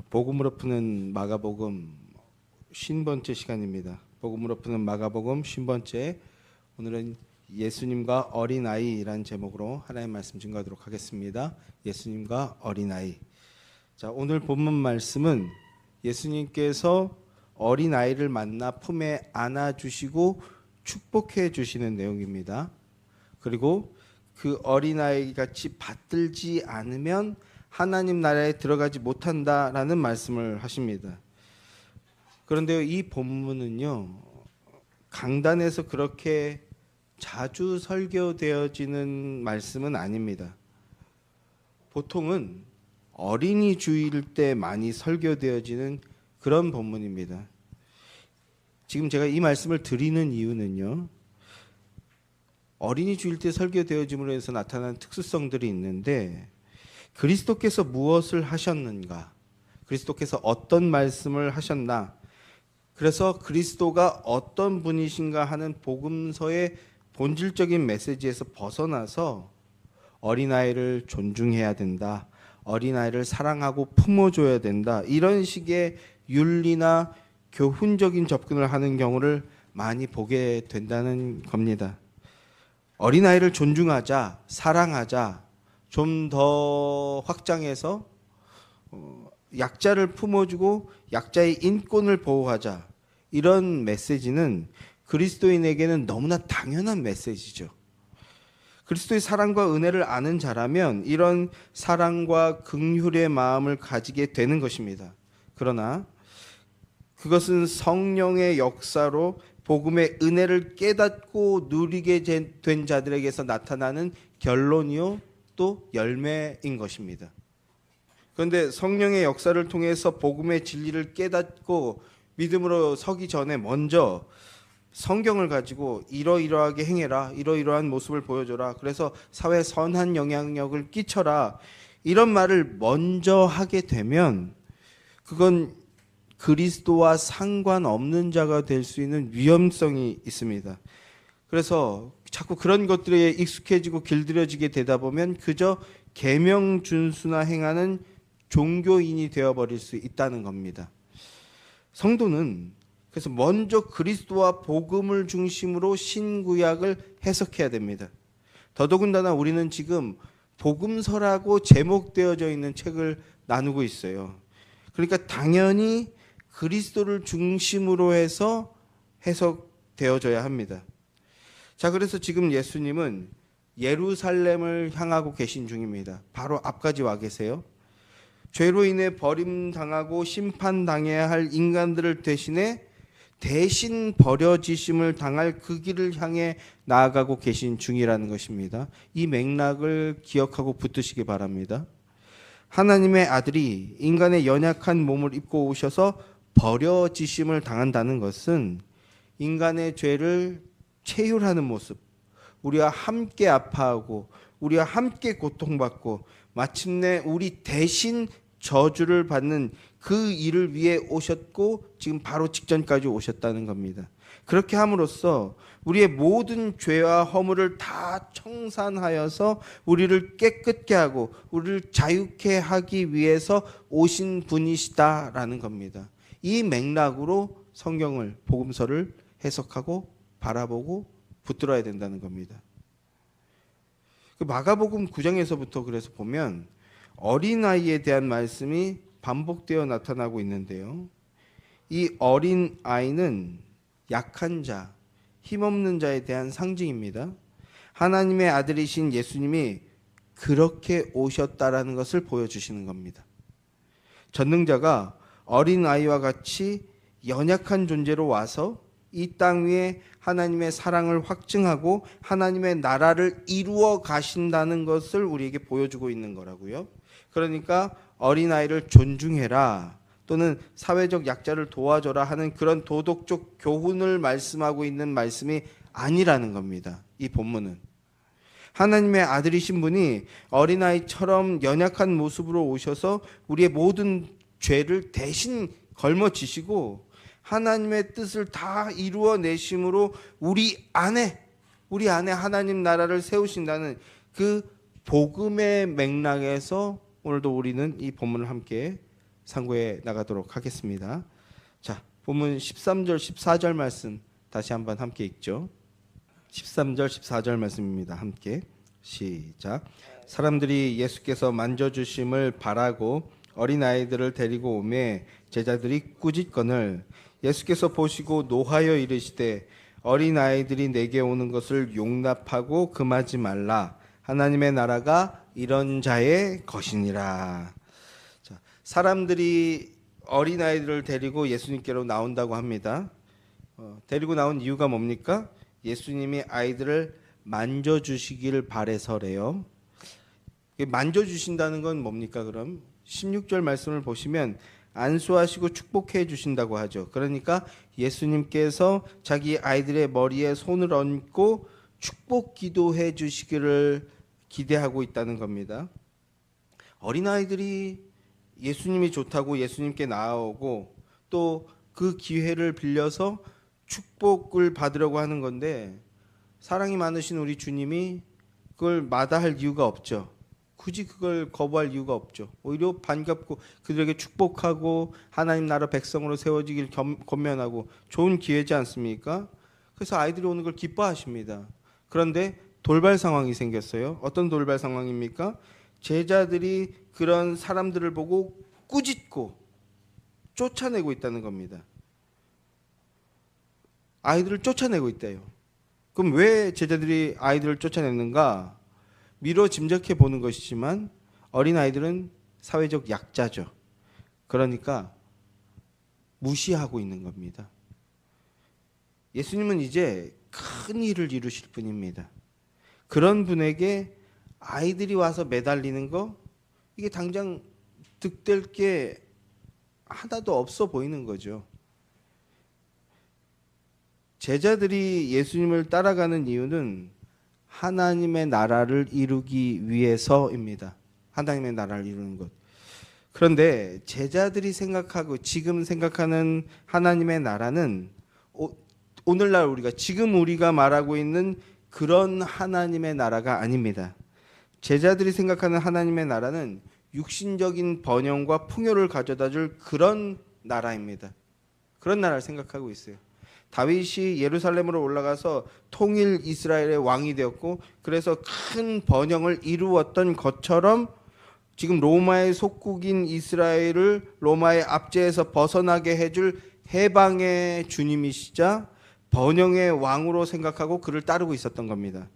복음으로 푸는 마가복음 50번째 시간입니다. 복음으로 푸는 마가복음 50번째, 오늘은 예수님과 어린아이라는 제목으로 하나님의 말씀 증거하도록 하겠습니다. 예수님과 어린아이. 자, 오늘 본문 말씀은 예수님께서 어린아이를 만나 품에 안아주시고 축복해 주시는 내용입니다. 그리고 그 어린아이 같이 받들지 않으면 하나님 나라에 들어가지 못한다라는 말씀을 하십니다. 그런데 이 본문은요, 강단에서 그렇게 자주 설교되어지는 말씀은 아닙니다. 보통은 어린이 주일 때 많이 설교되어지는 그런 본문입니다. 지금 제가 이 말씀을 드리는 이유는요, 어린이 주일 때 설교되어짐으로 해서 나타나는 특수성들이 있는데, 그리스도께서 무엇을 하셨는가, 그리스도께서 어떤 말씀을 하셨나, 그래서 그리스도가 어떤 분이신가 하는 복음서의 본질적인 메시지에서 벗어나서 어린아이를 존중해야 된다, 어린아이를 사랑하고 품어줘야 된다, 이런 식의 윤리나 교훈적인 접근을 하는 경우를 많이 보게 된다는 겁니다. 어린아이를 존중하자, 사랑하자, 좀 더 확장해서 약자를 품어주고 약자의 인권을 보호하자, 이런 메시지는 그리스도인에게는 너무나 당연한 메시지죠. 그리스도의 사랑과 은혜를 아는 자라면 이런 사랑과 긍휼의 마음을 가지게 되는 것입니다. 그러나 그것은 성령의 역사로 복음의 은혜를 깨닫고 누리게 된 자들에게서 나타나는 결론이요, 또 열매인 것입니다. 그런데 성령의 역사를 통해서 복음의 진리를 깨닫고 믿음으로 서기 전에 먼저 성경을 가지고 이러이러하게 행해라, 이러이러한 모습을 보여줘라, 그래서 사회에 선한 영향력을 끼쳐라, 이런 말을 먼저 하게 되면 그건 그리스도와 상관없는 자가 될 수 있는 위험성이 있습니다. 그래서 자꾸 그런 것들에 익숙해지고 길들여지게 되다 보면 그저 계명 준수나 행하는 종교인이 되어버릴 수 있다는 겁니다. 성도는 그래서 먼저 그리스도와 복음을 중심으로 신구약을 해석해야 됩니다. 더더군다나 우리는 지금 복음서라고 제목되어져 있는 책을 나누고 있어요. 그러니까 당연히 그리스도를 중심으로 해서 해석되어져야 합니다. 자, 그래서 지금 예수님은 예루살렘을 향하고 계신 중입니다. 바로 앞까지 와 계세요. 죄로 인해 버림당하고 심판당해야 할 인간들을 대신 버려지심을 당할 그 길을 향해 나아가고 계신 중이라는 것입니다. 이 맥락을 기억하고 붙드시기 바랍니다. 하나님의 아들이 인간의 연약한 몸을 입고 오셔서 버려지심을 당한다는 것은 인간의 죄를 체휼하는 모습, 우리와 함께 아파하고 우리와 함께 고통받고 마침내 우리 대신 저주를 받는 그 일을 위해 오셨고 지금 바로 직전까지 오셨다는 겁니다. 그렇게 함으로써 우리의 모든 죄와 허물을 다 청산하여서 우리를 깨끗게 하고 우리를 자유케 하기 위해서 오신 분이시다라는 겁니다. 이 맥락으로 성경을, 복음서를 해석하고 바라보고 붙들어야 된다는 겁니다. 마가복음 9장에서부터 그래서 보면 어린아이에 대한 말씀이 반복되어 나타나고 있는데요, 이 어린아이는 약한 자, 힘없는 자에 대한 상징입니다. 하나님의 아들이신 예수님이 그렇게 오셨다라는 것을 보여주시는 겁니다. 전능자가 어린아이와 같이 연약한 존재로 와서 이 땅 위에 하나님의 사랑을 확증하고 하나님의 나라를 이루어 가신다는 것을 우리에게 보여주고 있는 거라고요. 그러니까 어린아이를 존중해라, 또는 사회적 약자를 도와줘라 하는 그런 도덕적 교훈을 말씀하고 있는 말씀이 아니라는 겁니다. 이 본문은 하나님의 아들이신 분이 어린아이처럼 연약한 모습으로 오셔서 우리의 모든 죄를 대신 걸머지시고 하나님의 뜻을 다 이루어내심으로 우리 안에 하나님 나라를 세우신다는 그 복음의 맥락에서 오늘도 우리는 이 본문을 함께 상고해 나가도록 하겠습니다. 자, 본문 13절 14절 말씀 다시 한번 함께 읽죠. 13절 14절 말씀입니다. 함께 시작. 사람들이 예수께서 만져주심을 바라고 어린아이들을 데리고 오매 제자들이 꾸짖거늘 예수께서 보시고 노하여 이르시되 어린아이들이 내게 오는 것을 용납하고 금하지 말라. 하나님의 나라가 이런 자의 것이니라. 자, 사람들이 어린아이들을 데리고 예수님께로 나온다고 합니다. 데리고 나온 이유가 뭡니까? 예수님이 아이들을 만져주시기를 바래서래요. 만져주신다는 건 뭡니까? 그럼 16절 말씀을 보시면 안수하시고 축복해 주신다고 하죠. 그러니까 예수님께서 자기 아이들의 머리에 손을 얹고 축복 기도해 주시기를 기대하고 있다는 겁니다. 어린아이들이 예수님이 좋다고 예수님께 나아오고 또 그 기회를 빌려서 축복을 받으려고 하는 건데 사랑이 많으신 우리 주님이 그걸 마다할 이유가 없죠. 굳이 그걸 거부할 이유가 없죠. 오히려 반갑고 그들에게 축복하고 하나님 나라 백성으로 세워지길 권면하고 좋은 기회지 않습니까? 그래서 아이들이 오는 걸 기뻐하십니다. 그런데 돌발 상황이 생겼어요. 어떤 돌발 상황입니까? 제자들이 그런 사람들을 보고 꾸짖고 쫓아내고 있다는 겁니다. 아이들을 쫓아내고 있대요. 그럼 왜 제자들이 아이들을 쫓아냈는가? 미뤄 짐작해 보는 것이지만 어린아이들은 사회적 약자죠. 그러니까 무시하고 있는 겁니다. 예수님은 이제 큰 일을 이루실 분입니다. 그런 분에게 아이들이 와서 매달리는 거 이게 당장 득될 게 하나도 없어 보이는 거죠. 제자들이 예수님을 따라가는 이유는 하나님의 나라를 이루기 위해서입니다. 하나님의 나라를 이루는 것. 그런데 제자들이 생각하고 지금 생각하는 하나님의 나라는 오늘날 지금 우리가 말하고 있는 그런 하나님의 나라가 아닙니다. 제자들이 생각하는 하나님의 나라는 육신적인 번영과 풍요를 가져다 줄 그런 나라입니다. 그런 나라를 생각하고 있어요. 다윗이 예루살렘으로 올라가서 통일 이스라엘의 왕이 되었고 그래서 큰 번영을 이루었던 것처럼 지금 로마의 속국인 이스라엘을 로마의 압제에서 벗어나게 해줄 해방의 주님이시자 번영의 왕으로 생각하고 그를 따르고 있었던 겁니다.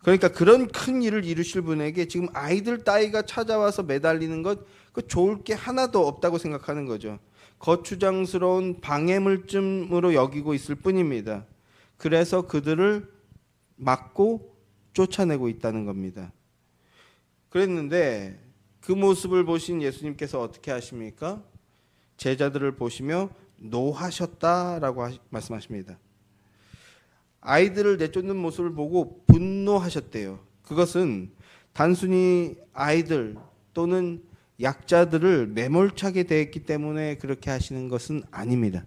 그러니까 그런 큰 일을 이루실 분에게 지금 아이들 따위가 찾아와서 매달리는 것 그 좋을 게 하나도 없다고 생각하는 거죠. 거추장스러운 방해물쯤으로 여기고 있을 뿐입니다. 그래서 그들을 막고 쫓아내고 있다는 겁니다. 그랬는데 그 모습을 보신 예수님께서 어떻게 하십니까? 제자들을 보시며 노하셨다라고 말씀하십니다. 아이들을 내쫓는 모습을 보고 분노하셨대요. 그것은 단순히 아이들 또는 약자들을 매몰차게 대했기 때문에 그렇게 하시는 것은 아닙니다.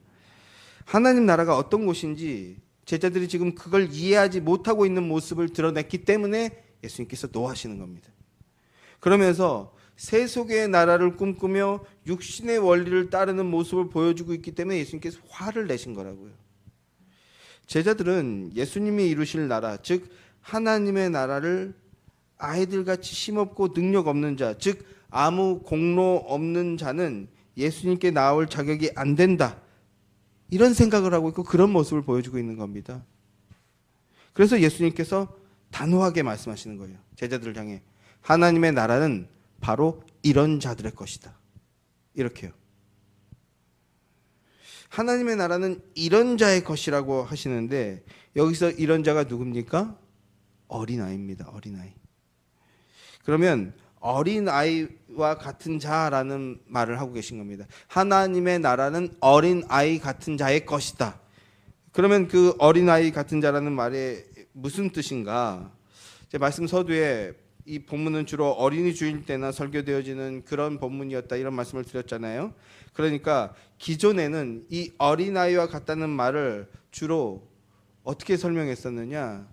하나님 나라가 어떤 곳인지 제자들이 지금 그걸 이해하지 못하고 있는 모습을 드러냈기 때문에 예수님께서 노하시는 겁니다. 그러면서 세속의 나라를 꿈꾸며 육신의 원리를 따르는 모습을 보여주고 있기 때문에 예수님께서 화를 내신 거라고요. 제자들은 예수님이 이루실 나라, 즉 하나님의 나라를 아이들같이 힘없고 능력 없는 자, 즉 아무 공로 없는 자는 예수님께 나올 자격이 안 된다. 이런 생각을 하고 있고 그런 모습을 보여주고 있는 겁니다. 그래서 예수님께서 단호하게 말씀하시는 거예요. 제자들을 향해 하나님의 나라는 바로 이런 자들의 것이다. 이렇게요. 하나님의 나라는 이런 자의 것이라고 하시는데 여기서 이런 자가 누굽니까? 어린아이입니다. 어린아이. 그러면 어린아이와 같은 자라는 말을 하고 계신 겁니다. 하나님의 나라는 어린아이 같은 자의 것이다. 그러면 그 어린아이 같은 자라는 말에 무슨 뜻인가? 제 말씀 서두에 이 본문은 주로 어린이 주일 때나 설교되어지는 그런 본문이었다 이런 말씀을 드렸잖아요. 그러니까 기존에는 이 어린아이와 같다는 말을 주로 어떻게 설명했었느냐?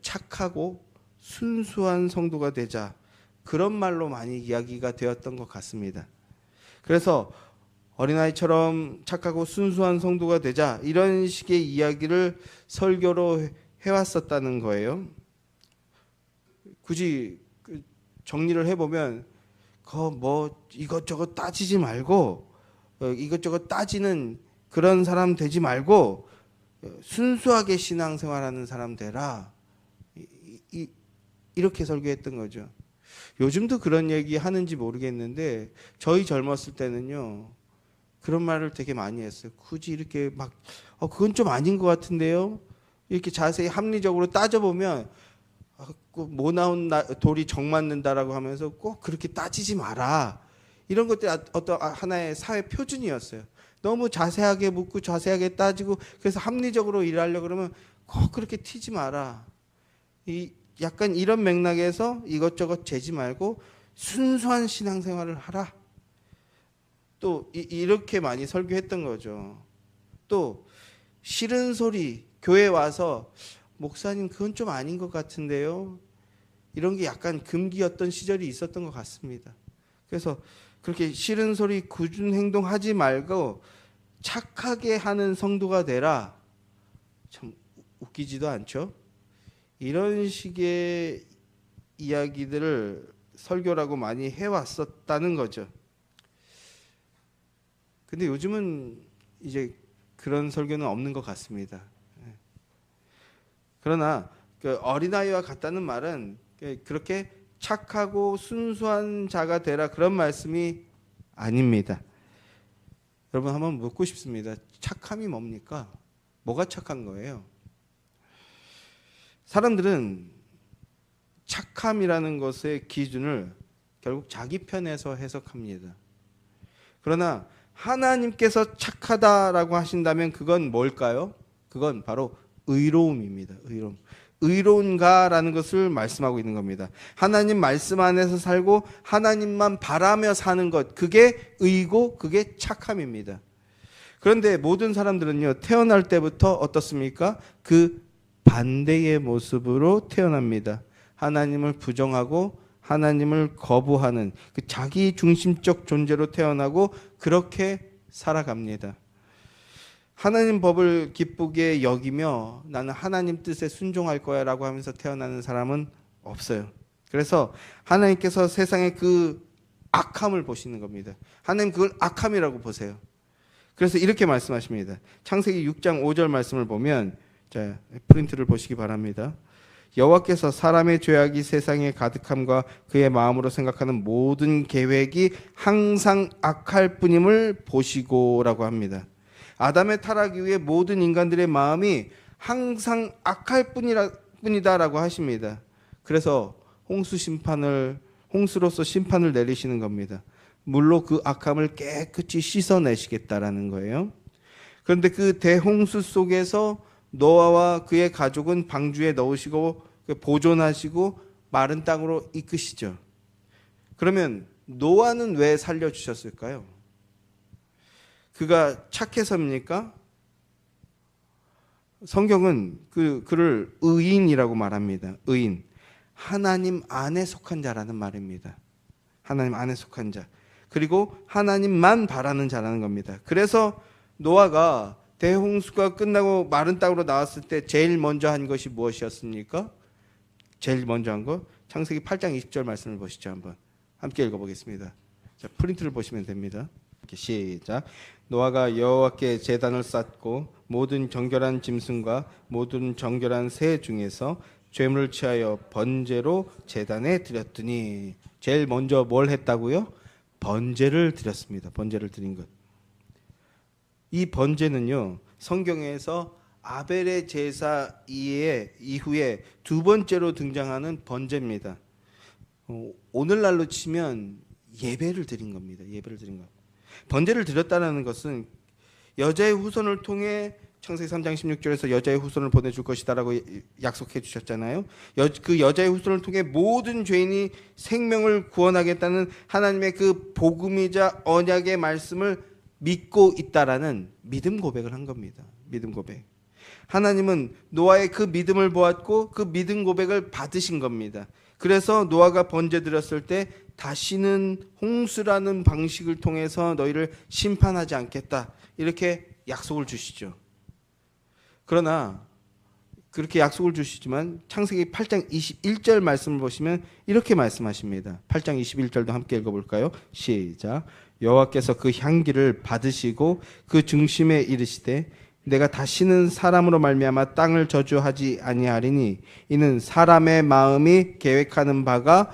착하고 순수한 성도가 되자 그런 말로 많이 이야기가 되었던 것 같습니다. 그래서 어린아이처럼 착하고 순수한 성도가 되자, 이런 식의 이야기를 설교로 해왔었다는 거예요. 굳이 정리를 해보면 뭐 이것저것 따지지 말고, 이것저것 따지는 그런 사람 되지 말고 순수하게 신앙생활하는 사람 되라, 이렇게 설교했던 거죠. 요즘도 그런 얘기 하는지 모르겠는데 저희 젊었을 때는요, 그런 말을 되게 많이 했어요. 굳이 이렇게 막 그건 좀 아닌 것 같은데요, 이렇게 자세히 합리적으로 따져보면 뭐 나온 돌이 정 맞는다라고 하면서 꼭 그렇게 따지지 마라, 이런 것들이 어떤 하나의 사회 표준이었어요. 너무 자세하게 묻고 자세하게 따지고 그래서 합리적으로 일하려고 그러면 꼭 그렇게 튀지 마라, 약간 이런 맥락에서 이것저것 재지 말고 순수한 신앙생활을 하라, 또 이렇게 많이 설교했던 거죠. 또 싫은 소리, 교회 와서 목사님 그건 좀 아닌 것 같은데요, 이런 게 약간 금기였던 시절이 있었던 것 같습니다. 그래서 그렇게 싫은 소리, 굳은 행동하지 말고 착하게 하는 성도가 되라. 참 웃기지도 않죠? 이런 식의 이야기들을 설교라고 많이 해왔었다는 거죠. 근데 요즘은 이제 그런 설교는 없는 것 같습니다. 그러나 그 어린아이와 같다는 말은 그렇게 착하고 순수한 자가 되라, 그런 말씀이 아닙니다. 여러분, 한번 묻고 싶습니다. 착함이 뭡니까? 뭐가 착한 거예요? 사람들은 착함이라는 것의 기준을 결국 자기 편에서 해석합니다. 그러나 하나님께서 착하다라고 하신다면 그건 뭘까요? 그건 바로 의로움입니다. 의로움. 의로운가라는 것을 말씀하고 있는 겁니다. 하나님 말씀 안에서 살고 하나님만 바라며 사는 것, 그게 의고 그게 착함입니다. 그런데 모든 사람들은요, 태어날 때부터 어떻습니까? 그 반대의 모습으로 태어납니다. 하나님을 부정하고 하나님을 거부하는 그 자기 중심적 존재로 태어나고 그렇게 살아갑니다. 하나님 법을 기쁘게 여기며 나는 하나님 뜻에 순종할 거야 라고 하면서 태어나는 사람은 없어요. 그래서 하나님께서 세상의 그 악함을 보시는 겁니다. 하나님 그걸 악함이라고 보세요. 그래서 이렇게 말씀하십니다. 창세기 6장 5절 말씀을 보면, 자, 프린트를 보시기 바랍니다. 여호와께서 사람의 죄악이 세상에 가득함과 그의 마음으로 생각하는 모든 계획이 항상 악할 뿐임을 보시고라고 합니다. 아담의 타락 이후에 모든 인간들의 마음이 항상 악할 뿐이다라고 하십니다. 그래서 홍수로서 심판을 내리시는 겁니다. 물로 그 악함을 깨끗이 씻어내시겠다라는 거예요. 그런데 그 대홍수 속에서 노아와 그의 가족은 방주에 넣으시고 보존하시고 마른 땅으로 이끄시죠. 그러면 노아는 왜 살려주셨을까요? 그가 착해서입니까? 성경은 그를 의인이라고 말합니다. 의인. 하나님 안에 속한 자라는 말입니다. 하나님 안에 속한 자. 그리고 하나님만 바라는 자라는 겁니다. 그래서 노아가 대홍수가 끝나고 마른 땅으로 나왔을 때 제일 먼저 한 것이 무엇이었습니까? 제일 먼저 한 것, 창세기 8장 20절 말씀을 보시죠. 한번 함께 읽어보겠습니다. 자, 프린트를 보시면 됩니다. 이렇게 시작. 노아가 여호와께 제단을 쌓고 모든 정결한 짐승과 모든 정결한 새 중에서 죄물을 취하여 번제로 제단에 드렸더니, 제일 먼저 뭘 했다고요? 번제를 드렸습니다. 번제를 드린 것. 이 번제는요, 성경에서 아벨의 제사 이후에 두 번째로 등장하는 번제입니다. 오늘날로 치면 예배를 드린 겁니다. 예배를 드린 것. 번제를 드렸다는 것은 여자의 후손을 통해 창세기 3장 16절에서 여자의 후손을 보내줄 것이다라고 약속해 주셨잖아요. 그 여자의 후손을 통해 모든 죄인이 생명을 구원하겠다는 하나님의 그 복음이자 언약의 말씀을 믿고 있다라는 믿음 고백을 한 겁니다. 믿음 고백. 하나님은 노아의 그 믿음을 보았고 그 믿음 고백을 받으신 겁니다. 그래서 노아가 번제 드렸을 때 다시는 홍수라는 방식을 통해서 너희를 심판하지 않겠다. 이렇게 약속을 주시죠. 그러나 그렇게 약속을 주시지만 창세기 8장 21절 말씀을 보시면 이렇게 말씀하십니다. 8장 21절도 함께 읽어볼까요? 시작. 여호와께서 그 향기를 받으시고 그 중심에 이르시되 내가 다시는 사람으로 말미암아 땅을 저주하지 아니하리니 이는 사람의 마음이 계획하는 바가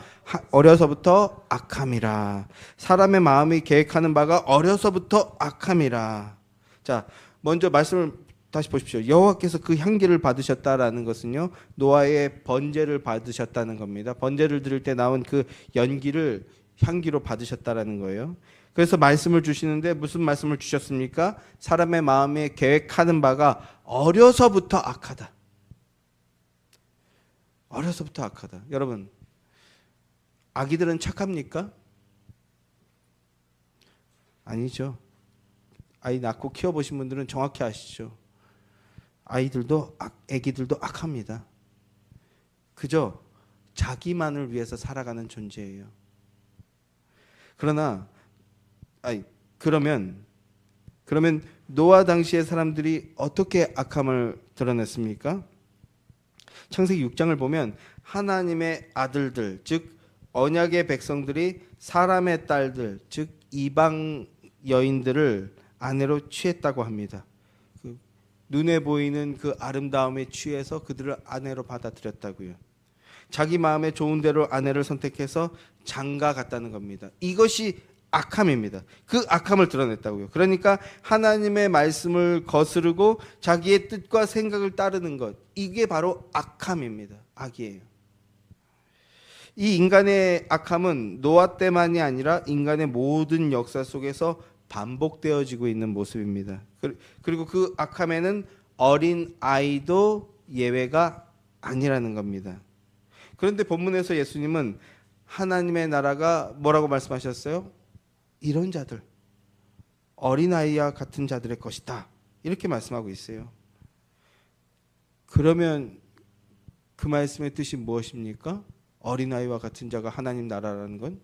어려서부터 악함이라. 사람의 마음이 계획하는 바가 어려서부터 악함이라. 자, 먼저 말씀을 다시 보십시오. 여호와께서 그 향기를 받으셨다라는 것은요, 노아의 번제를 받으셨다는 겁니다. 번제를 드릴 때 나온 그 연기를 향기로 받으셨다라는 거예요. 그래서 말씀을 주시는데 무슨 말씀을 주셨습니까? 사람의 마음에 계획하는 바가 어려서부터 악하다. 어려서부터 악하다. 여러분, 아기들은 착합니까? 아니죠. 아이 낳고 키워보신 분들은 정확히 아시죠. 아기들도 악합니다. 그저 자기만을 위해서 살아가는 존재예요. 그러면 노아 당시의 사람들이 어떻게 악함을 드러냈습니까? 창세기 6장을 보면 하나님의 아들들, 즉 언약의 백성들이 사람의 딸들, 즉 이방 여인들을 아내로 취했다고 합니다. 눈에 보이는 그 아름다움에 취해서 그들을 아내로 받아들였다고요. 자기 마음에 좋은 대로 아내를 선택해서 장가 갔다는 겁니다. 이것이 악함입니다. 그 악함을 드러냈다고요. 그러니까 하나님의 말씀을 거스르고 자기의 뜻과 생각을 따르는 것, 이게 바로 악함입니다. 악이에요. 이 인간의 악함은 노아 때만이 아니라 인간의 모든 역사 속에서 반복되어지고 있는 모습입니다. 그리고 그 악함에는 어린 아이도 예외가 아니라는 겁니다. 그런데 본문에서 예수님은 하나님의 나라가 뭐라고 말씀하셨어요? 이런 자들, 어린아이와 같은 자들의 것이다. 이렇게 말씀하고 있어요. 그러면 그 말씀의 뜻이 무엇입니까? 어린아이와 같은 자가 하나님 나라라는 건?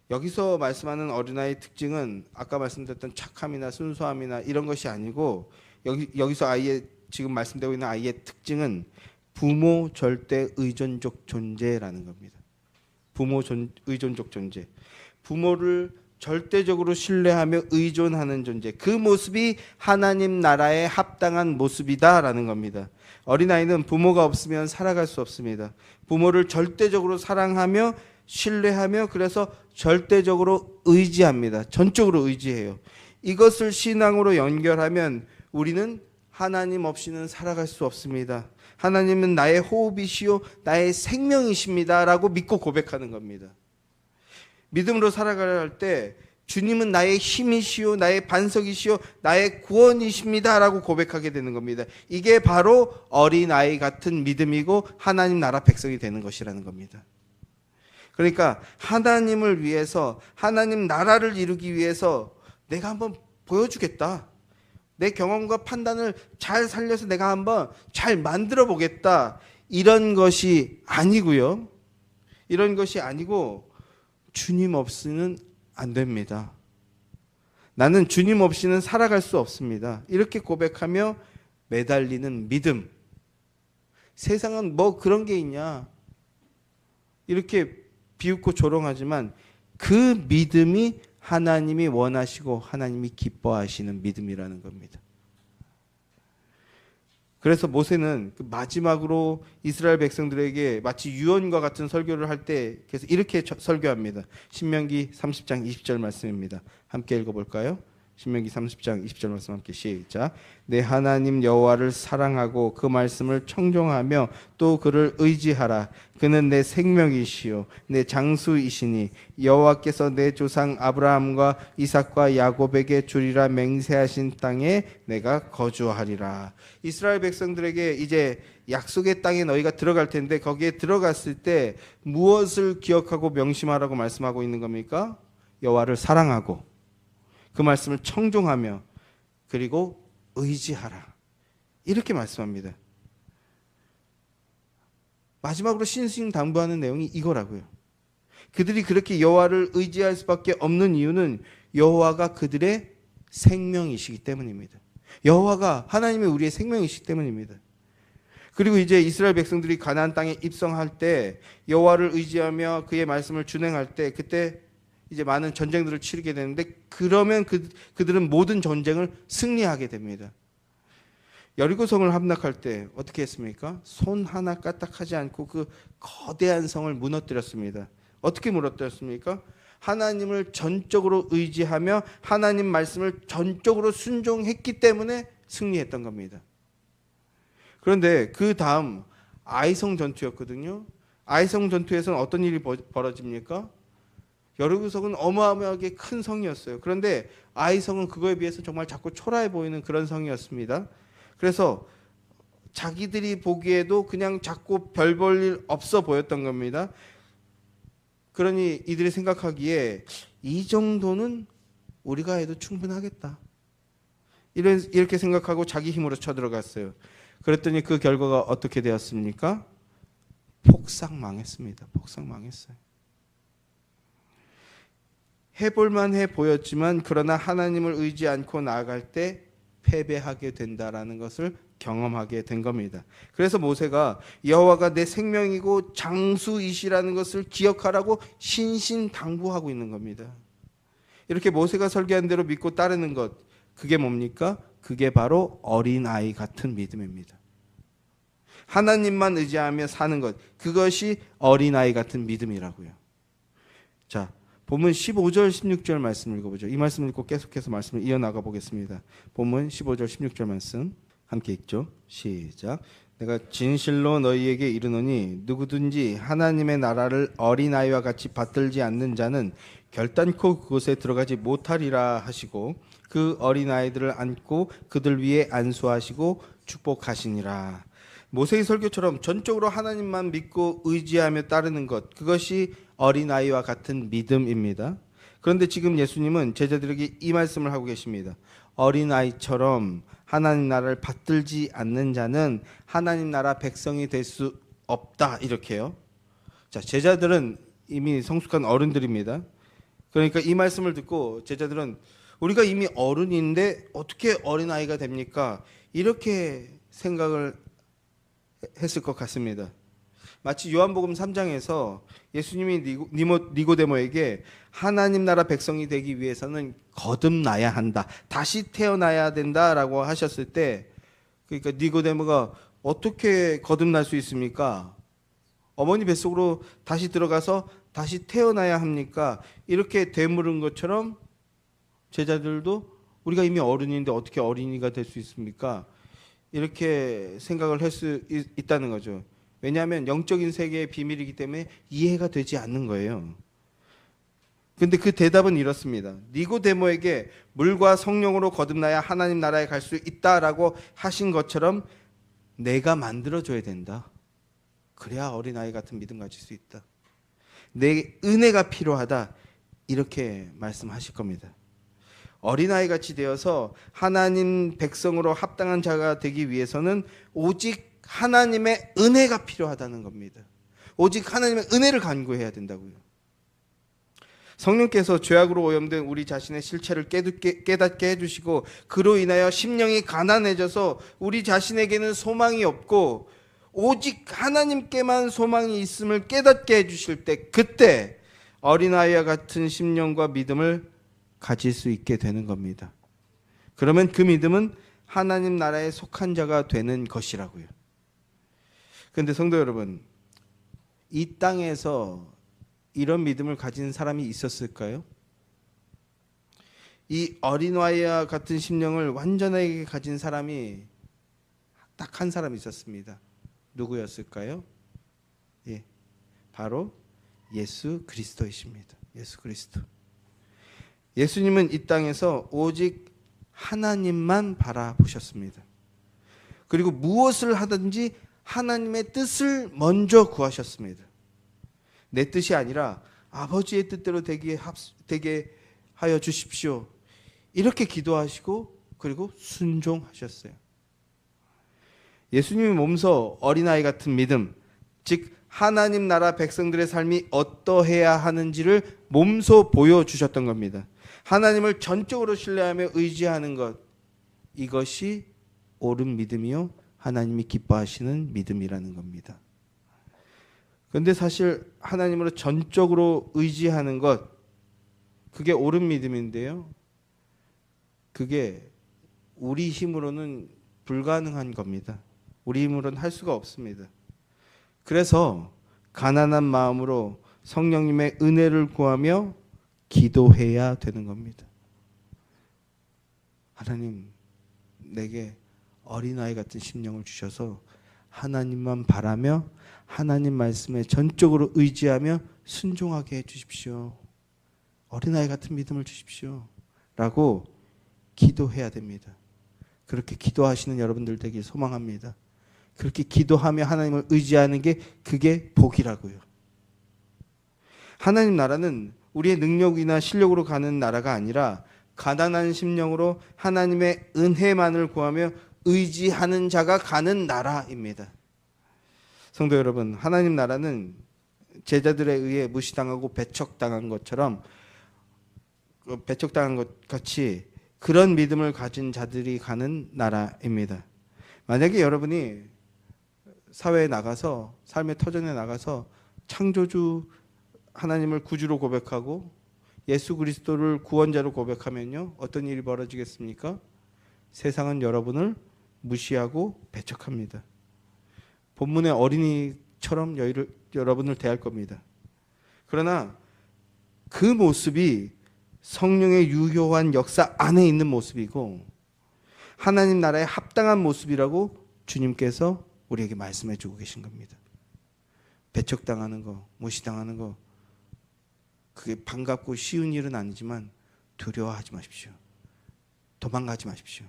여기서 말씀하는 어린아이의 특징은 아까 말씀드렸던 착함이나 순수함이나 이런 것이 아니고 여기서 지금 말씀되고 있는 아이의 특징은 부모 절대 의존적 존재라는 겁니다. 부모 의존적 존재. 부모를 절대적으로 신뢰하며 의존하는 존재. 그 모습이 하나님 나라에 합당한 모습이다라는 겁니다. 어린아이는 부모가 없으면 살아갈 수 없습니다. 부모를 절대적으로 사랑하며 신뢰하며 그래서 절대적으로 의지합니다. 전적으로 의지해요. 이것을 신앙으로 연결하면 우리는 하나님 없이는 살아갈 수 없습니다. 하나님은 나의 호흡이시요 나의 생명이십니다 라고 믿고 고백하는 겁니다. 믿음으로 살아갈 때 주님은 나의 힘이시요 나의 반석이시요 나의 구원이십니다 라고 고백하게 되는 겁니다. 이게 바로 어린아이 같은 믿음이고 하나님 나라 백성이 되는 것이라는 겁니다. 그러니까 하나님을 위해서 하나님 나라를 이루기 위해서 내가 한번 보여주겠다. 내 경험과 판단을 잘 살려서 내가 한번 잘 만들어 보겠다. 이런 것이 아니고요. 이런 것이 아니고 주님 없이는 안 됩니다. 나는 주님 없이는 살아갈 수 없습니다. 이렇게 고백하며 매달리는 믿음. 세상은 뭐 그런 게 있냐. 이렇게 비웃고 조롱하지만 그 믿음이 하나님이 원하시고 하나님이 기뻐하시는 믿음이라는 겁니다. 그래서 모세는 마지막으로 이스라엘 백성들에게 마치 유언과 같은 설교를 할 때 그래서 이렇게 설교합니다. 신명기 30장 20절 말씀입니다. 함께 읽어볼까요? 신명기 30장 20절 말씀 함께 시작. 내 하나님 여호와를 사랑하고 그 말씀을 청종하며 또 그를 의지하라. 그는 내 생명이시요 내 장수이시니 여호와께서 내 조상 아브라함과 이삭과 야곱에게 주리라 맹세하신 땅에 내가 거주하리라. 이스라엘 백성들에게 이제 약속의 땅에 너희가 들어갈 텐데 거기에 들어갔을 때 무엇을 기억하고 명심하라고 말씀하고 있는 겁니까? 여호와를 사랑하고 그 말씀을 청종하며 그리고 의지하라. 이렇게 말씀합니다. 마지막으로 신신당부하는 내용이 이거라고요. 그들이 그렇게 여호와를 의지할 수밖에 없는 이유는 여호와가 그들의 생명이시기 때문입니다. 여호와가 하나님의 우리의 생명이시기 때문입니다. 그리고 이제 이스라엘 백성들이 가나안 땅에 입성할 때 여호와를 의지하며 그의 말씀을 준행할 때 그때 이제 많은 전쟁들을 치르게 되는데 그러면 그들은 모든 전쟁을 승리하게 됩니다. 여리고성을 함락할 때 어떻게 했습니까? 손 하나 까딱하지 않고 그 거대한 성을 무너뜨렸습니다. 어떻게 무너뜨렸습니까? 하나님을 전적으로 의지하며 하나님 말씀을 전적으로 순종했기 때문에 승리했던 겁니다. 그런데 그 다음 아이성 전투였거든요. 아이성 전투에서는 어떤 일이 벌어집니까? 여리고성은 어마어마하게 큰 성이었어요. 그런데 아이성은 그거에 비해서 정말 작고 초라해 보이는 그런 성이었습니다. 그래서 자기들이 보기에도 그냥 작고 별 볼 일 없어 보였던 겁니다. 그러니 이들이 생각하기에 이 정도는 우리가 해도 충분하겠다. 이렇게 생각하고 자기 힘으로 쳐들어갔어요. 그랬더니 그 결과가 어떻게 되었습니까? 폭삭 망했습니다. 폭삭 망했어요. 해볼만 해 보였지만 그러나 하나님을 의지 않고 나아갈 때 패배하게 된다라는 것을 경험하게 된 겁니다. 그래서 모세가 여호와가 내 생명이고 장수이시라는 것을 기억하라고 신신당부하고 있는 겁니다. 이렇게 모세가 설계한 대로 믿고 따르는 것, 그게 뭡니까? 그게 바로 어린아이 같은 믿음입니다. 하나님만 의지하며 사는 것, 그것이 어린아이 같은 믿음이라고요. 자, 본문 15절 16절 말씀 읽어보죠. 이 말씀을 읽고 계속해서 말씀을 이어나가 보겠습니다. 본문 15절 16절 말씀 함께 읽죠. 시작. 내가 진실로 너희에게 이르노니 누구든지 하나님의 나라를 어린아이와 같이 받들지 않는 자는 결단코 그곳에 들어가지 못하리라 하시고 그 어린아이들을 안고 그들 위에 안수하시고 축복하시니라. 모세의 설교처럼 전적으로 하나님만 믿고 의지하며 따르는 것, 그것이 어린아이와 같은 믿음입니다. 그런데 지금 예수님은 제자들에게 이 말씀을 하고 계십니다. 어린아이처럼 하나님 나라를 받들지 않는 자는 하나님 나라 백성이 될 수 없다, 이렇게요. 자, 제자들은 이미 성숙한 어른들입니다. 그러니까 이 말씀을 듣고 제자들은 우리가 이미 어른인데 어떻게 어린아이가 됩니까? 이렇게 생각을 했을 것 같습니다. 마치 요한복음 3장에서 예수님이 니고데모에게 하나님 나라 백성이 되기 위해서는 거듭나야 한다, 다시 태어나야 된다라고 하셨을 때, 그러니까 니고데모가 어떻게 거듭날 수 있습니까? 어머니 뱃속으로 다시 들어가서 다시 태어나야 합니까? 이렇게 되물은 것처럼 제자들도 우리가 이미 어른인데 어떻게 어린이가 될 수 있습니까? 이렇게 생각을 할 수 있다는 거죠. 왜냐하면 영적인 세계의 비밀이기 때문에 이해가 되지 않는 거예요. 근데 그 대답은 이렇습니다. 니고데모에게 물과 성령으로 거듭나야 하나님 나라에 갈 수 있다라고 하신 것처럼 내가 만들어줘야 된다. 그래야 어린아이 같은 믿음 가질 수 있다. 내 은혜가 필요하다. 이렇게 말씀하실 겁니다. 어린아이 같이 되어서 하나님 백성으로 합당한 자가 되기 위해서는 오직 하나님의 은혜가 필요하다는 겁니다. 오직 하나님의 은혜를 간구해야 된다고요. 성령께서 죄악으로 오염된 우리 자신의 실체를 깨닫게 해주시고 그로 인하여 심령이 가난해져서 우리 자신에게는 소망이 없고 오직 하나님께만 소망이 있음을 깨닫게 해주실 때, 그때 어린아이와 같은 심령과 믿음을 가질 수 있게 되는 겁니다. 그러면 그 믿음은 하나님 나라에 속한 자가 되는 것이라고요. 그런데 성도 여러분, 이 땅에서 이런 믿음을 가진 사람이 있었을까요? 이 어린아이와 같은 심령을 완전하게 가진 사람이 딱 한 사람 있었습니다. 누구였을까요? 예, 바로 예수 그리스도이십니다. 예수 그리스도. 예수님은 이 땅에서 오직 하나님만 바라보셨습니다. 그리고 무엇을 하든지 하나님의 뜻을 먼저 구하셨습니다. 내 뜻이 아니라 아버지의 뜻대로 되게 하여 주십시오. 이렇게 기도하시고 그리고 순종하셨어요. 예수님이 몸소 어린아이 같은 믿음, 즉 하나님 나라 백성들의 삶이 어떠해야 하는지를 몸소 보여주셨던 겁니다. 하나님을 전적으로 신뢰하며 의지하는 것, 이것이 옳은 믿음이요 하나님이 기뻐하시는 믿음이라는 겁니다. 그런데 사실 하나님으로 전적으로 의지하는 것, 그게 옳은 믿음인데요, 그게 우리 힘으로는 불가능한 겁니다. 우리 힘으로는 할 수가 없습니다. 그래서 가난한 마음으로 성령님의 은혜를 구하며 기도해야 되는 겁니다. 하나님, 내게 어린아이 같은 심령을 주셔서 하나님만 바라며 하나님 말씀에 전적으로 의지하며 순종하게 해주십시오. 어린아이 같은 믿음을 주십시오. 라고 기도해야 됩니다. 그렇게 기도하시는 여러분들 되길 소망합니다. 그렇게 기도하며 하나님을 의지하는 게 그게 복이라고요. 하나님 나라는 우리의 능력이나 실력으로 가는 나라가 아니라 가난한 심령으로 하나님의 은혜만을 구하며 의지하는 자가 가는 나라입니다. 성도 여러분, 하나님 나라는 제자들에 의해 무시당하고 배척당한 것처럼, 배척당한 것 같이 그런 믿음을 가진 자들이 가는 나라입니다. 만약에 여러분이 사회에 나가서, 삶의 터전에 나가서 창조주 하나님을 구주로 고백하고 예수 그리스도를 구원자로 고백하면요, 어떤 일이 벌어지겠습니까? 세상은 여러분을 무시하고 배척합니다. 본문의 어린이처럼 여러분을 대할 겁니다. 그러나 그 모습이 성령의 유효한 역사 안에 있는 모습이고 하나님 나라에 합당한 모습이라고 주님께서 우리에게 말씀해 주고 계신 겁니다. 배척당하는 거, 무시당하는 거, 그게 반갑고 쉬운 일은 아니지만 두려워하지 마십시오. 도망가지 마십시오.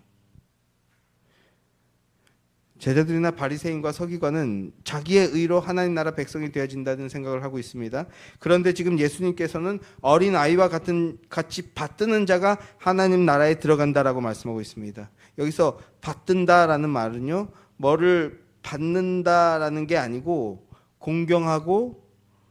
제자들이나 바리새인과 서기관은 자기의 의로 하나님 나라 백성이 되어진다는 생각을 하고 있습니다. 그런데 지금 예수님께서는 어린 아이와 같이 받드는 자가 하나님 나라에 들어간다라고 말씀하고 있습니다. 여기서 받든다라는 말은요, 뭐를 받는다라는 게 아니고 공경하고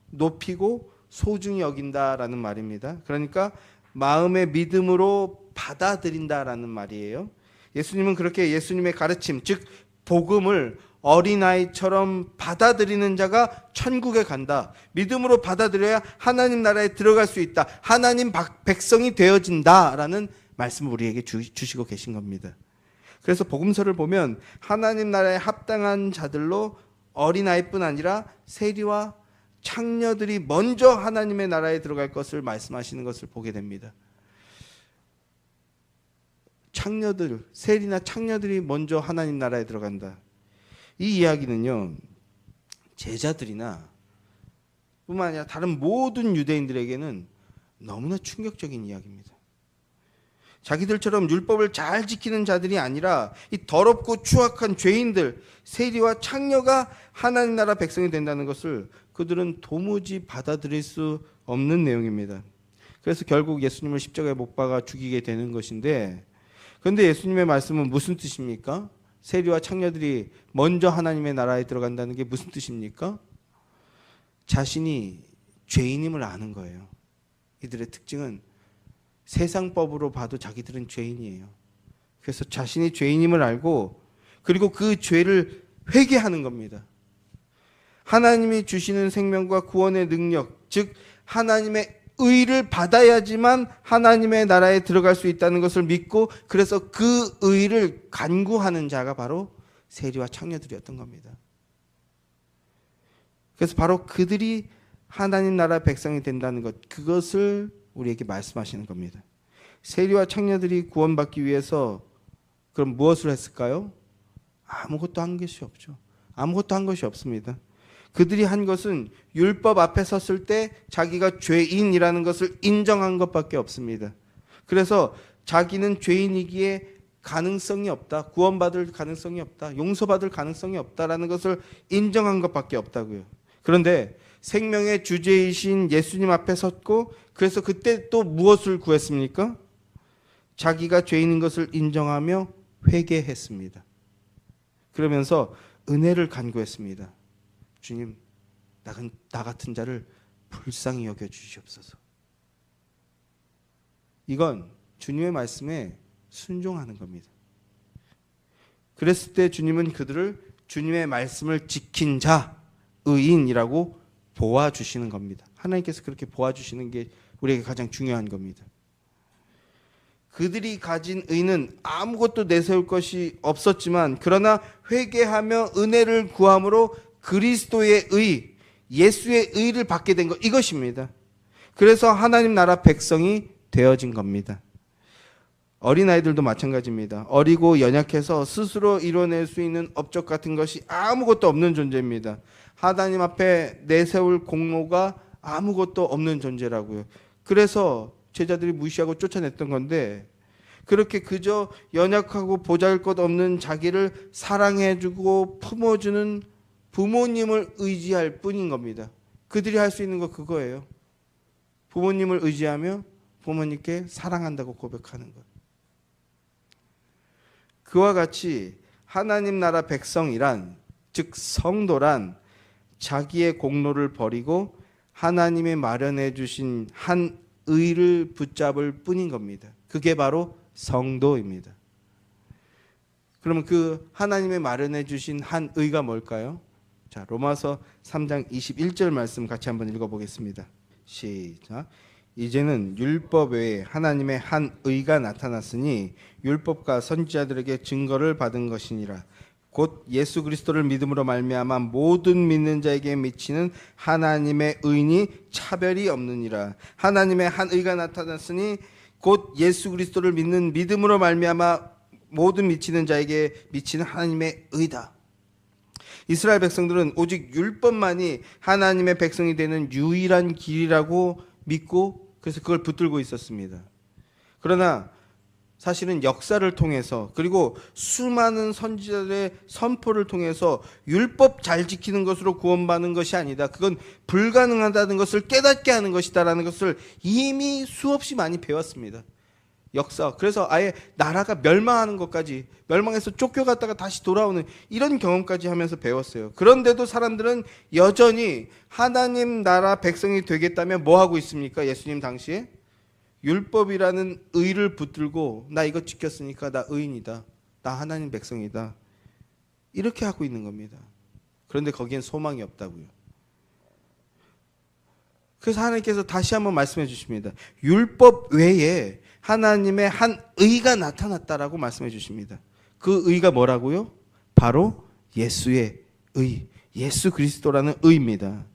높이고 소중히 여긴다라는 말입니다. 그러니까 마음의 믿음으로 받아들인다라는 말이에요. 예수님은 그렇게 예수님의 가르침, 즉 복음을 어린아이처럼 받아들이는 자가 천국에 간다. 믿음으로 받아들여야 하나님 나라에 들어갈 수 있다. 하나님 백성이 되어진다라는 말씀을 우리에게 주시고 계신 겁니다. 그래서 복음서를 보면 하나님 나라에 합당한 자들로 어린아이뿐 아니라 세리와 창녀들이 먼저 하나님의 나라에 들어갈 것을 말씀하시는 것을 보게 됩니다. 창녀들, 세리나 창녀들이 먼저 하나님 나라에 들어간다. 이 이야기는요, 제자들이나 뿐만 아니라 다른 모든 유대인들에게는 너무나 충격적인 이야기입니다. 자기들처럼 율법을 잘 지키는 자들이 아니라 이 더럽고 추악한 죄인들, 세리와 창녀가 하나님 나라 백성이 된다는 것을 그들은 도무지 받아들일 수 없는 내용입니다. 그래서 결국 예수님을 십자가에 못 박아 죽이게 되는 것인데, 그런데 예수님의 말씀은 무슨 뜻입니까? 세리와 창녀들이 먼저 하나님의 나라에 들어간다는 게 무슨 뜻입니까? 자신이 죄인임을 아는 거예요. 이들의 특징은 세상법으로 봐도 자기들은 죄인이에요. 그래서 자신이 죄인임을 알고 그리고 그 죄를 회개하는 겁니다. 하나님이 주시는 생명과 구원의 능력, 즉 하나님의 의를 받아야지만 하나님의 나라에 들어갈 수 있다는 것을 믿고, 그래서 그 의를 간구하는 자가 바로 세리와 창녀들이었던 겁니다. 그래서 바로 그들이 하나님 나라 백성이 된다는 것, 그것을 우리에게 말씀하시는 겁니다. 세리와 창녀들이 구원받기 위해서 그럼 무엇을 했을까요? 아무것도 한 것이 없죠. 아무것도 한 것이 없습니다. 그들이 한 것은 율법 앞에 섰을 때 자기가 죄인이라는 것을 인정한 것밖에 없습니다. 그래서 자기는 죄인이기에 가능성이 없다, 구원받을 가능성이 없다, 용서받을 가능성이 없다라는 것을 인정한 것밖에 없다고요. 그런데 생명의 주제이신 예수님 앞에 섰고, 그래서 그때 또 무엇을 구했습니까? 자기가 죄인인 것을 인정하며 회개했습니다. 그러면서 은혜를 간구했습니다. 주님, 나 같은 자를 불쌍히 여겨 주시옵소서. 이건 주님의 말씀에 순종하는 겁니다. 그랬을 때 주님은 그들을 주님의 말씀을 지킨 자, 의인이라고 보아주시는 겁니다. 하나님께서 그렇게 보아주시는 게 우리에게 가장 중요한 겁니다. 그들이 가진 의는 아무것도 내세울 것이 없었지만 그러나 회개하며 은혜를 구함으로 그리스도의 의, 예수의 의를 받게 된 것, 이것입니다. 그래서 하나님 나라 백성이 되어진 겁니다. 어린아이들도 마찬가지입니다. 어리고 연약해서 스스로 이뤄낼 수 있는 업적 같은 것이 아무것도 없는 존재입니다. 하나님 앞에 내세울 공로가 아무것도 없는 존재라고요. 그래서 제자들이 무시하고 쫓아냈던 건데, 그렇게 그저 연약하고 보잘것없는 자기를 사랑해주고 품어주는 부모님을 의지할 뿐인 겁니다. 그들이 할 수 있는 거 그거예요. 부모님을 의지하며 부모님께 사랑한다고 고백하는 것. 그와 같이 하나님 나라 백성이란, 즉 성도란 자기의 공로를 버리고 하나님이 마련해 주신 한 의를 붙잡을 뿐인 겁니다. 그게 바로 성도입니다. 그러면 그 하나님이 마련해 주신 한 의가 뭘까요? 자, 로마서 3장 21절 말씀 같이 한번 읽어보겠습니다. 시작. 이제는 율법 외에 하나님의 한 의가 나타났으니 율법과 선지자들에게 증거를 받은 것이니라. 곧 예수 그리스도를 믿음으로 말미암아 모든 믿는 자에게 미치는 하나님의 의니 차별이 없느니라. 하나님의 한 의가 나타났으니 곧 예수 그리스도를 믿는 믿음으로 말미암아 모든 미치는 자에게 미치는 하나님의 의다. 이스라엘 백성들은 오직 율법만이 하나님의 백성이 되는 유일한 길이라고 믿고 그래서 그걸 붙들고 있었습니다. 그러나 사실은 역사를 통해서 그리고 수많은 선지자들의 선포를 통해서 율법 잘 지키는 것으로 구원받는 것이 아니다, 그건 불가능하다는 것을 깨닫게 하는 것이다라는 것을 이미 수없이 많이 배웠습니다. 역사. 그래서 아예 나라가 멸망하는 것까지, 멸망해서 쫓겨갔다가 다시 돌아오는 이런 경험까지 하면서 배웠어요. 그런데도 사람들은 여전히 하나님 나라 백성이 되겠다면 뭐 하고 있습니까? 예수님 당시에 율법이라는 의를 붙들고 나 이거 지켰으니까 나 의인이다, 나 하나님 백성이다, 이렇게 하고 있는 겁니다. 그런데 거기엔 소망이 없다고요. 그래서 하나님께서 다시 한번 말씀해 주십니다. 율법 외에 하나님의 한 의가 나타났다라고 말씀해 주십니다. 그 의가 뭐라고요? 바로 예수의 의, 예수 그리스도라는 의입니다.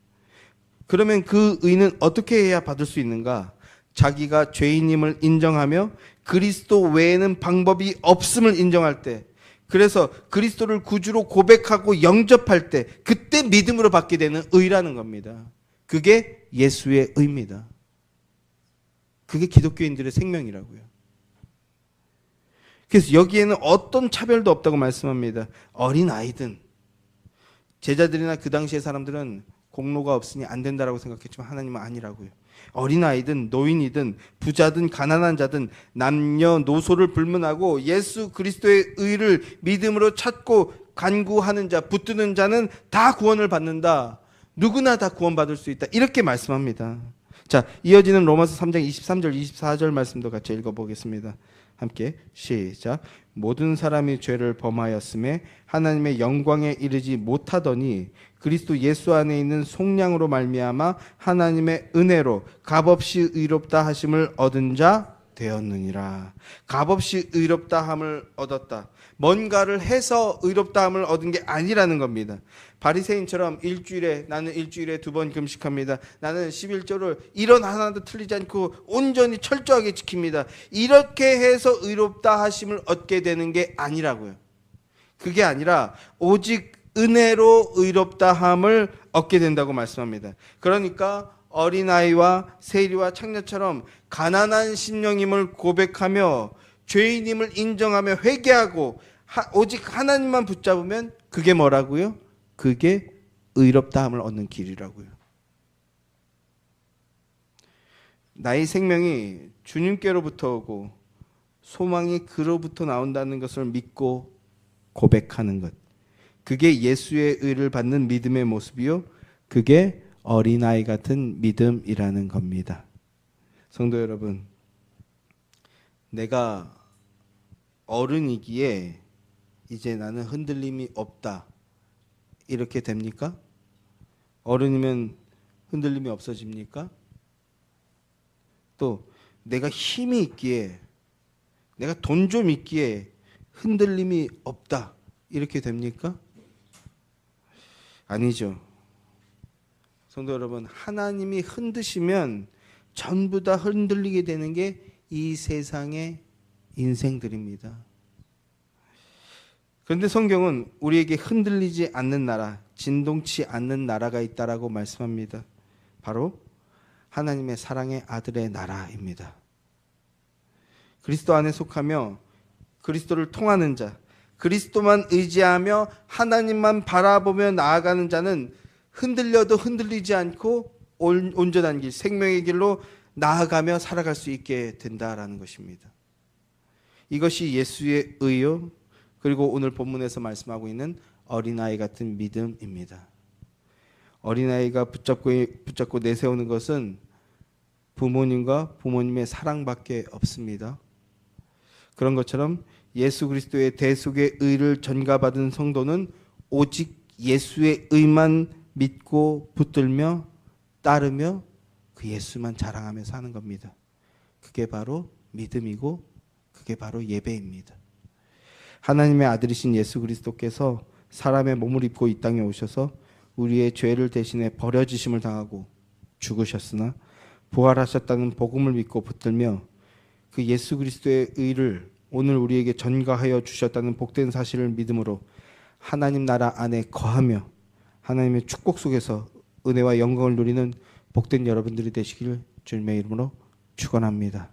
그러면 그 의는 어떻게 해야 받을 수 있는가? 자기가 죄인임을 인정하며 그리스도 외에는 방법이 없음을 인정할 때, 그래서 그리스도를 구주로 고백하고 영접할 때, 그때 믿음으로 받게 되는 의라는 겁니다. 그게 예수의 의입니다. 그게 기독교인들의 생명이라고요. 그래서 여기에는 어떤 차별도 없다고 말씀합니다. 어린 아이든, 제자들이나 그 당시의 사람들은 공로가 없으니 안 된다라고 생각했지만 하나님은 아니라고요. 어린아이든 노인이든 부자든 가난한 자든 남녀노소를 불문하고 예수 그리스도의 의를 믿음으로 찾고 간구하는 자, 붙드는 자는 다 구원을 받는다. 누구나 다 구원받을 수 있다, 이렇게 말씀합니다. 자, 이어지는 로마서 3장 23절 24절 말씀도 같이 읽어보겠습니다. 함께 시작. 모든 사람이 죄를 범하였음에 하나님의 영광에 이르지 못하더니 그리스도 예수 안에 있는 속량으로 말미암아 하나님의 은혜로 값없이 의롭다 하심을 얻은 자 되었느니라. 값없이 의롭다 함을 얻었다. 뭔가를 해서 의롭다 함을 얻은 게 아니라는 겁니다. 바리새인처럼 나는 일주일에 2번 금식합니다, 나는 11조를 이런 하나도 틀리지 않고 온전히 철저하게 지킵니다, 이렇게 해서 의롭다 하심을 얻게 되는 게 아니라고요. 그게 아니라 오직 은혜로 의롭다 함을 얻게 된다고 말씀합니다. 그러니까 어린아이와 세리와 창녀처럼 가난한 심령임을 고백하며 죄인임을 인정하며 회개하고 오직 하나님만 붙잡으면 그게 뭐라고요? 그게 의롭다함을 얻는 길이라고요. 나의 생명이 주님께로부터 오고 소망이 그로부터 나온다는 것을 믿고 고백하는 것, 그게 예수의 의를 받는 믿음의 모습이요, 그게 어린아이 같은 믿음이라는 겁니다. 성도 여러분, 내가 어른이기에 이제 나는 흔들림이 없다, 이렇게 됩니까? 어른이면 흔들림이 없어집니까? 또 내가 힘이 있기에, 내가 돈 좀 있기에 흔들림이 없다, 이렇게 됩니까? 아니죠. 성도 여러분, 하나님이 흔드시면 전부 다 흔들리게 되는 게 이 세상의 인생들입니다. 그런데 성경은 우리에게 흔들리지 않는 나라, 진동치 않는 나라가 있다라고 말씀합니다. 바로 하나님의 사랑의 아들의 나라입니다. 그리스도 안에 속하며 그리스도를 통하는 자, 그리스도만 의지하며 하나님만 바라보며 나아가는 자는 흔들려도 흔들리지 않고 온전한 길, 생명의 길로 나아가며 살아갈 수 있게 된다라는 것입니다. 이것이 예수의 의요, 그리고 오늘 본문에서 말씀하고 있는 어린아이 같은 믿음입니다. 어린아이가 붙잡고 내세우는 것은 부모님과 부모님의 사랑밖에 없습니다. 그런 것처럼 예수 그리스도의 대속의 의를 전가받은 성도는 오직 예수의 의만 믿고 붙들며 따르며 그 예수만 자랑하며 사는 겁니다. 그게 바로 믿음이고 그게 바로 예배입니다. 하나님의 아들이신 예수 그리스도께서 사람의 몸을 입고 이 땅에 오셔서 우리의 죄를 대신해 버려지심을 당하고 죽으셨으나 부활하셨다는 복음을 믿고 붙들며 그 예수 그리스도의 의를 오늘 우리에게 전가하여 주셨다는 복된 사실을 믿음으로 하나님 나라 안에 거하며 하나님의 축복 속에서 은혜와 영광을 누리는 복된 여러분들이 되시길 주님의 이름으로 축원합니다.